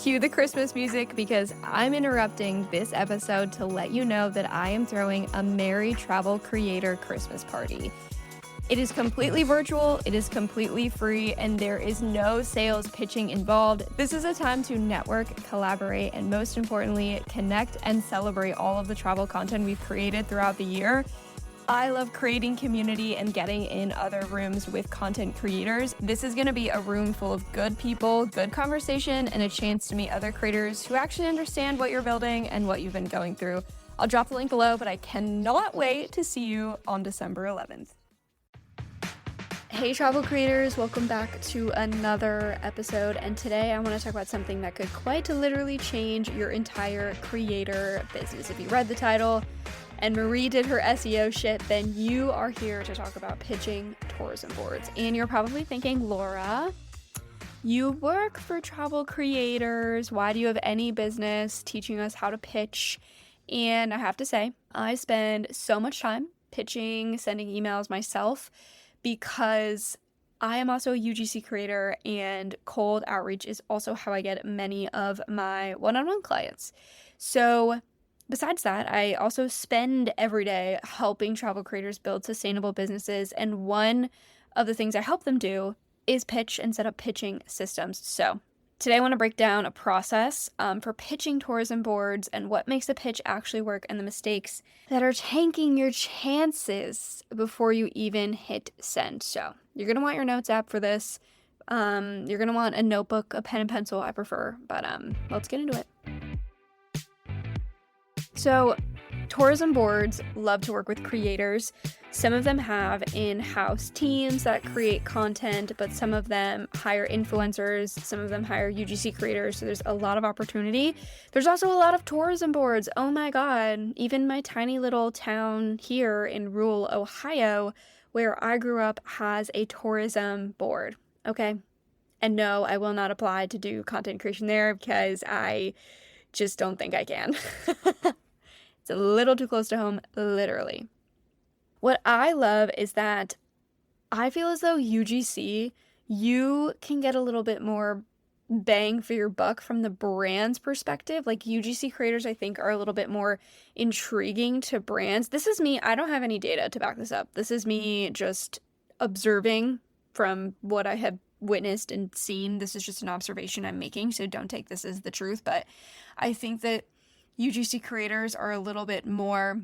Cue the Christmas music because I'm interrupting this episode to let you know that I am throwing a Merry Travel Creator Christmas party. It is completely virtual, it is completely free, and there is no sales pitching involved. This is a time to network, collaborate, and most importantly, connect and celebrate all of the travel content we've created throughout the year. I love creating community and getting in other rooms with content creators. This is going to be a room full of good people, good conversation, and a chance to meet other creators who actually understand what you're building and what you've been going through. I'll drop the link below, but I cannot wait to see you on December 11th. Hey travel creators, welcome back to another episode, and today I want to talk about something that could quite literally change your entire creator business. If you read the title and Marie did her SEO shit, then you are here to talk about pitching tourism boards. And you're probably thinking, Laura, you work for travel creators. Why do you have any business teaching us how to pitch? And I have to say, I spend so much time pitching, sending emails myself because I am also a UGC creator, and cold outreach is also how I get many of my one-on-one clients. So besides that, I also spend every day helping travel creators build sustainable businesses, and one of the things I help them do is pitch and set up pitching systems. So today I want to break down a process for pitching tourism boards and what makes a pitch actually work and the mistakes that are tanking your chances before you even hit send. So you're going to want your notes app for this. You're going to want a notebook, a pen and pencil, I prefer, but let's get into it. So tourism boards love to work with creators. Some of them have in-house teams that create content, but some of them hire influencers, some of them hire UGC creators, so there's a lot of opportunity. There's also a lot of tourism boards. Oh my God, even my tiny little town here in rural Ohio, where I grew up, has a tourism board, okay? And no, I will not apply to do content creation there because I just don't think I can. It's a little too close to home, literally. What I love is that I feel as though UGC, you can get a little bit more bang for your buck from the brand's perspective. Like UGC creators, I think, are a little bit more intriguing to brands. This is me. I don't have any data to back this up. This is me just observing from what I have witnessed and seen. This is just an observation I'm making, so don't take this as the truth. But I think that UGC creators are a little bit more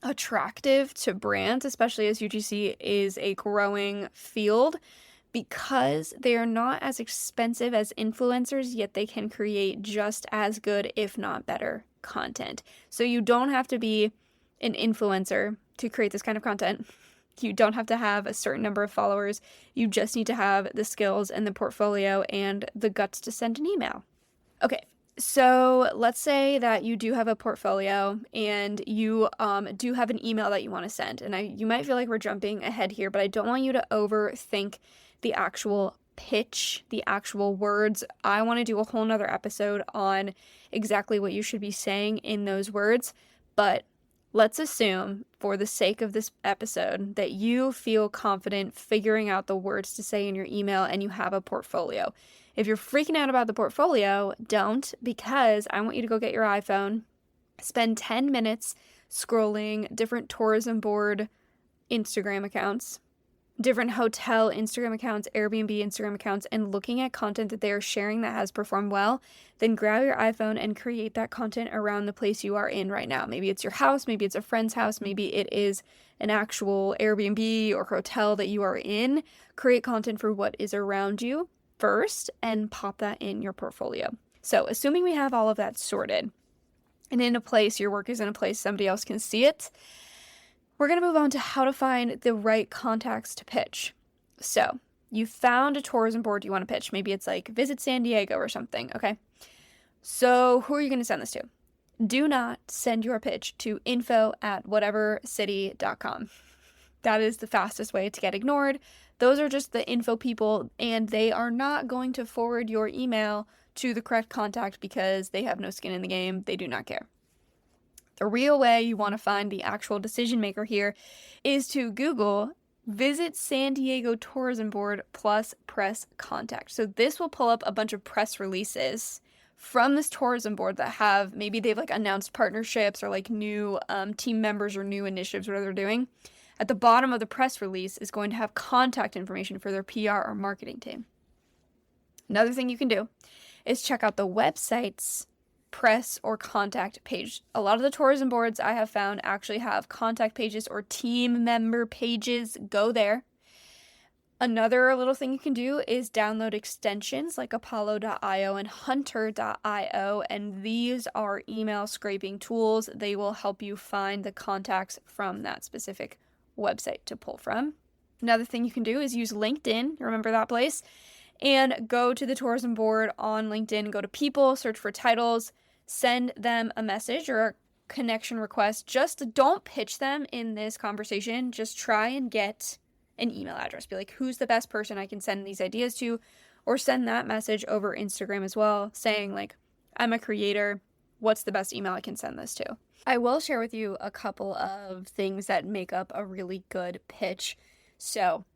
attractive to brands, especially as UGC is a growing field, because they are not as expensive as influencers, yet they can create just as good, if not better, content. So you don't have to be an influencer to create this kind of content. You don't have to have a certain number of followers. You just need to have the skills and the portfolio and the guts to send an email. Okay. So let's say that you do have a portfolio and you do have an email that you want to send. And you might feel like we're jumping ahead here, but I don't want you to overthink the actual pitch, the actual words. I want to do a whole nother episode on exactly what you should be saying in those words. But let's assume, for the sake of this episode, that you feel confident figuring out the words to say in your email and you have a portfolio. If you're freaking out about the portfolio, don't, because I want you to go get your iPhone, spend 10 minutes scrolling different tourism board Instagram accounts, different hotel Instagram accounts, Airbnb Instagram accounts, and looking at content that they are sharing that has performed well. Then grab your iPhone and create that content around the place you are in right now. Maybe it's your house, maybe it's a friend's house, maybe it is an actual Airbnb or hotel that you are in. Create content for what is around you first and pop that in your portfolio. So assuming we have all of that sorted and in a place, your work is in a place somebody else can see it, we're going to move on to how to find the right contacts to pitch. So you found a tourism board you want to pitch. Maybe it's like Visit San Diego or something, okay? So who are you going to send this to? Do not send your pitch to info@whatevercity.com. That is the fastest way to get ignored. Those are just the info people, and they are not going to forward your email to the correct contact because they have no skin in the game. They do not care. The real way you want to find the actual decision maker here is to Google Visit San Diego Tourism Board plus press contact. So this will pull up a bunch of press releases from this tourism board that have, maybe they've like announced partnerships or like new team members or new initiatives, what they're doing. At the bottom of the press release is going to have contact information for their PR or marketing team. Another thing you can do is check out the website's press or contact page. A lot of the tourism boards I have found actually have contact pages or team member pages. Go there. Another little thing you can do is download extensions like Apollo.io and Hunter.io, and these are email scraping tools. They will help you find the contacts from that specific website to pull from. Another thing you can do is use LinkedIn. Remember that place? And go to the tourism board on LinkedIn, go to people, search for titles, send them a message or a connection request. Just don't pitch them in this conversation. Just try and get an email address. Be like, who's the best person I can send these ideas to? Or send that message over Instagram as well, saying like, I'm a creator. What's the best email I can send this to? I will share with you a couple of things that make up a really good pitch. So,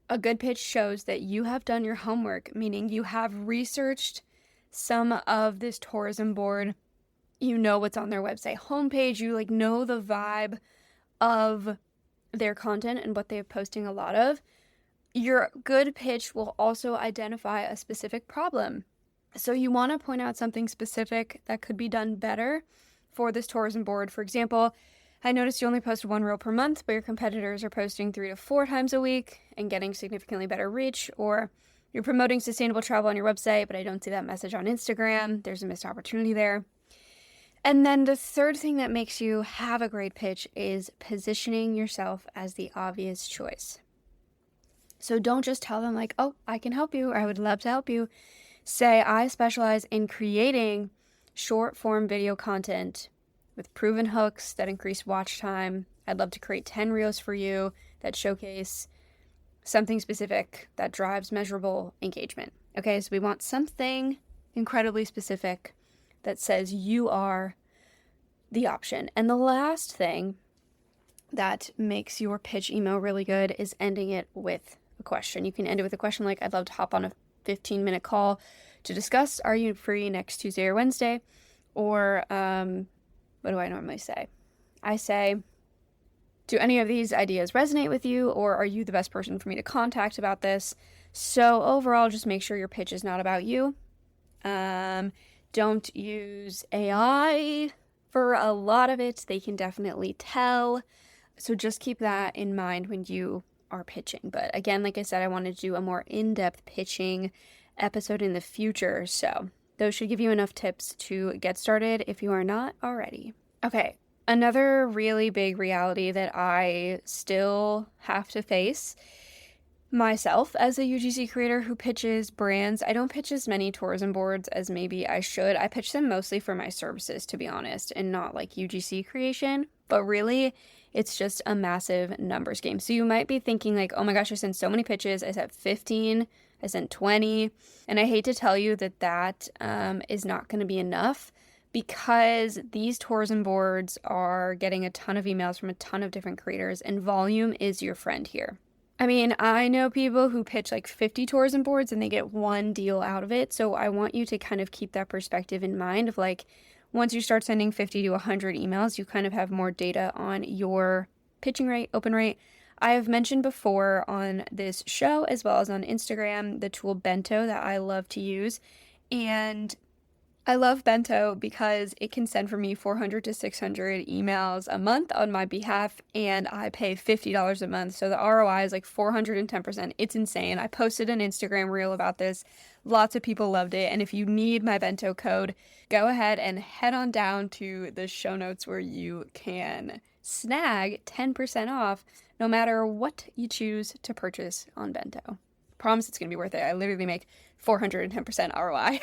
a good pitch shows that you have done your homework, meaning you have researched some of this tourism board. You know what's on their website homepage. You like know the vibe of their content and what they're posting a lot of. Your good pitch will also identify a specific problem. So you want to point out something specific that could be done better for this tourism board. For example, I noticed you only post one reel per month, but your competitors are posting 3 to 4 times a week and getting significantly better reach. Or you're promoting sustainable travel on your website, but I don't see that message on Instagram. There's a missed opportunity there. And then the third thing that makes you have a great pitch is positioning yourself as the obvious choice. So don't just tell them like, oh, I can help you, or I would love to help you. Say, I specialize in creating short form video content with proven hooks that increase watch time. I'd love to create 10 reels for you that showcase something specific that drives measurable engagement. Okay, so we want something incredibly specific that says you are the option. And the last thing that makes your pitch email really good is ending it with a question. You can end it with a question like, I'd love to hop on a 15-minute call to discuss. Are you free next Tuesday or Wednesday? Or what do I normally say? I say, do any of these ideas resonate with you, or are you the best person for me to contact about this? So overall, just make sure your pitch is not about you. Don't use AI for a lot of it. They can definitely tell. So just keep that in mind when you are pitching. But again, like I said, I wanted to do a more in-depth pitching episode in the future. So those should give you enough tips to get started if you are not already. Okay, another really big reality that I still have to face myself as a UGC creator who pitches brands. I don't pitch as many tourism boards as maybe I should. I pitch them mostly for my services, to be honest, and not like UGC creation. But really, it's just a massive numbers game. So you might be thinking like, oh my gosh, I sent so many pitches. I sent 15, I sent 20. And I hate to tell you that is not going to be enough, because these tourism boards are getting a ton of emails from a ton of different creators, and volume is your friend here. I mean, I know people who pitch like 50 tourism boards and they get one deal out of it. So I want you to kind of keep that perspective in mind of like, once you start sending 50 to 100 emails, you kind of have more data on your pitching rate, open rate. I have mentioned before on this show, as well as on Instagram, the tool Bento that I love to use. And I love Bento because it can send for me 400 to 600 emails a month on my behalf, and I pay $50 a month. So the ROI is like 410%. It's insane. I posted an Instagram reel about this. Lots of people loved it. And if you need my Bento code, go ahead and head on down to the show notes where you can snag 10% off no matter what you choose to purchase on Bento. Promise it's going to be worth it. I literally make 410% ROI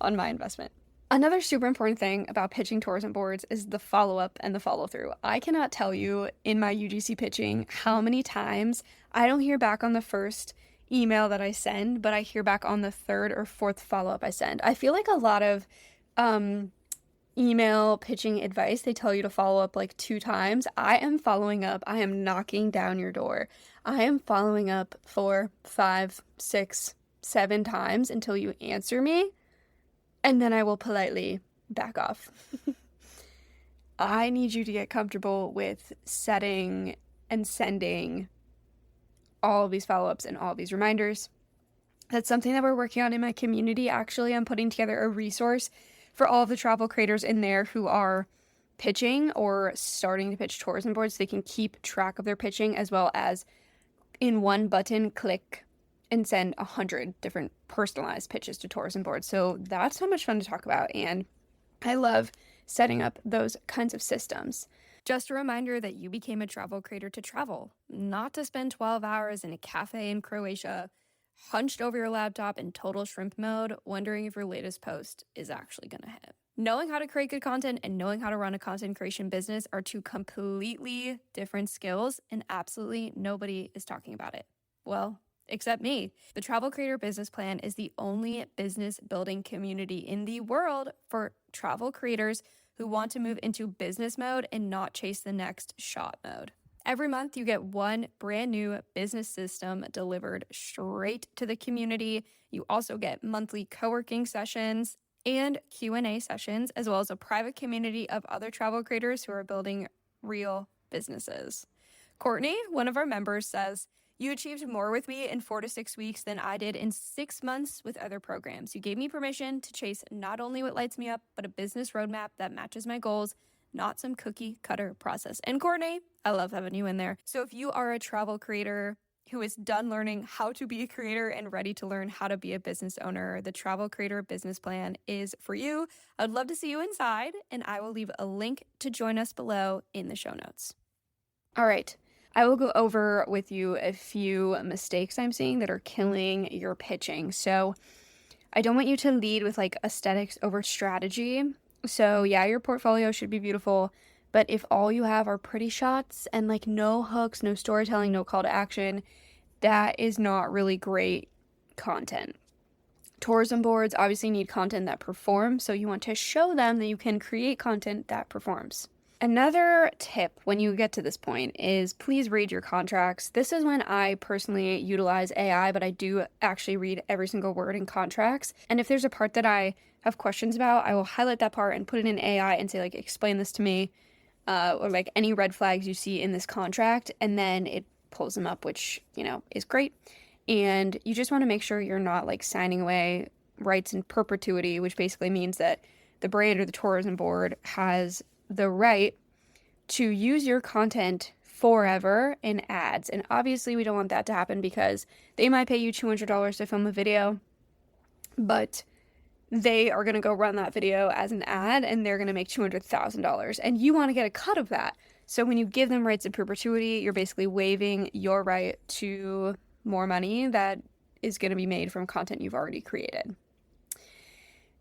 on my investment. Another super important thing about pitching tourism boards is the follow-up and the follow-through. I cannot tell you in my UGC pitching how many times I don't hear back on the first email that I send, but I hear back on the third or fourth follow-up I send. I feel like a lot of email pitching advice, they tell you to follow up like 2 times. I am following up. I am knocking down your door. I am following up 4, 5, 6, 7 times until you answer me. and then I will politely back off. I need you to get comfortable with setting and sending all of these follow-ups and all of these reminders. That's something that we're working on in my community. Actually, I'm putting together a resource for all of the travel creators in there who are pitching or starting to pitch tourism boards so they can keep track of their pitching, as well as in one button click and send 100 different personalized pitches to tourism boards. So that's so much fun to talk about, and I love setting up those kinds of systems. Just a reminder that you became a travel creator to travel, not to spend 12 hours in a cafe in Croatia, hunched over your laptop in total shrimp mode, wondering if your latest post is actually going to hit. Knowing how to create good content and knowing how to run a content creation business are two completely different skills, and absolutely nobody is talking about it. Well, except me. The Travel Creator Business Plan is the only business building community in the world for travel creators who want to move into business mode and not chase the next shot mode. Every month, you get one brand new business system delivered straight to the community. You also get monthly co-working sessions and Q&A sessions, as well as a private community of other travel creators who are building real businesses. Courtney, one of our members, says, "You achieved more with me in 4 to 6 weeks than I did in 6 months with other programs. You gave me permission to chase not only what lights me up, but a business roadmap that matches my goals, not some cookie cutter process." And Courtney, I love having you in there. So if you are a travel creator who is done learning how to be a creator and ready to learn how to be a business owner, the Travel Creator Business Plan is for you. I'd love to see you inside, and I will leave a link to join us below in the show notes. All right. I will go over with you a few mistakes I'm seeing that are killing your pitching. So I don't want you to lead with like aesthetics over strategy. So yeah, your portfolio should be beautiful, but if all you have are pretty shots and like no hooks, no storytelling, no call to action, that is not really great content. Tourism boards obviously need content that performs, so you want to show them that you can create content that performs. Another tip when you get to this point is please read your contracts. This is when I personally utilize AI, but I do actually read every single word in contracts. And if there's a part that I have questions about, I will highlight that part and put it in AI and say, like, explain this to me, or like any red flags you see in this contract, and then it pulls them up, which, you know, is great. And you just want to make sure you're not like signing away rights in perpetuity, which basically means that the brand or the tourism board has the right to use your content forever in ads. And obviously we don't want that to happen because they might pay you $200 to film a video, but they are going to go run that video as an ad and they're going to make $200,000 and you want to get a cut of that. So when you give them rights in perpetuity, you're basically waiving your right to more money that is going to be made from content you've already created.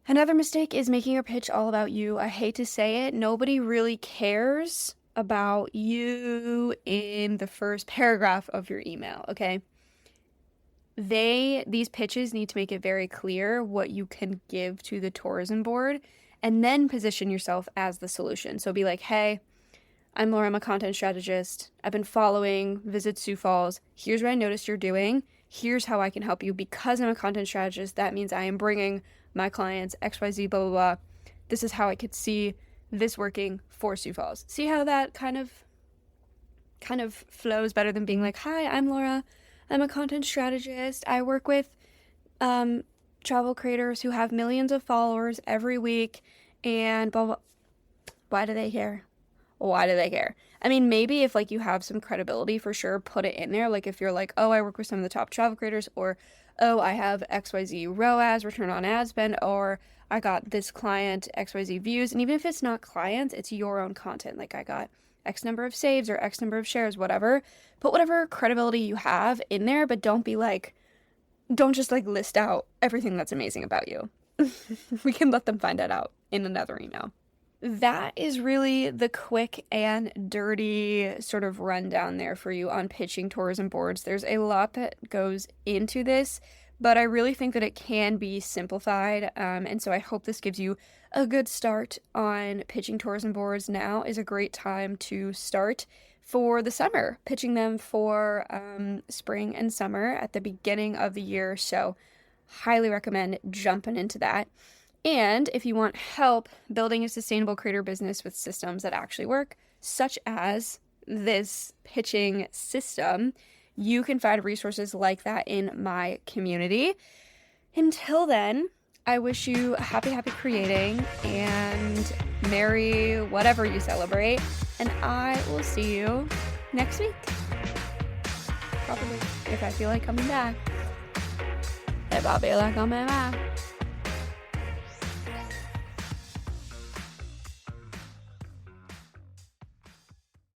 Another mistake is making your pitch all about you. I hate to say it, nobody really cares about you in the first paragraph of your email, okay? These pitches need to make it very clear what you can give to the tourism board and then position yourself as the solution. So be like, hey, I'm Laura, I'm a content strategist. I've been following Visit Sioux Falls. Here's what I noticed you're doing. Here's how I can help you. Because I'm a content strategist, that means I am bringing my clients XYZ, blah, blah, blah. This is how I could see this working for Sioux Falls. See how that kind of flows better than being like, hi, I'm Laura. I'm a content strategist. I work with travel creators who have millions of followers every week and blah, blah. Why do they care? Why do they care? I mean, maybe if like you have some credibility, for sure, put it in there. Like if you're like, oh, I work with some of the top travel creators, or oh, I have XYZ ROAS, return on ad spend, or I got this client XYZ views. And even if it's not clients, it's your own content. Like I got X number of saves or X number of shares, whatever. Put whatever credibility you have in there, but don't just like list out everything that's amazing about you. We can let them find that out in another email. That is really the quick and dirty sort of rundown there for you on pitching tourism boards. There's a lot that goes into this, but I really think that it can be simplified. And so I hope this gives you a good start on pitching tourism boards. Now is a great time to start for the summer, pitching them for spring and summer at the beginning of the year. So highly recommend jumping into that. And if you want help building a sustainable creator business with systems that actually work, such as this pitching system, you can find resources like that in my community. Until then, I wish you a happy creating and merry whatever you celebrate. And I will see you next week. Probably, if I feel like coming back. If I feel like coming back.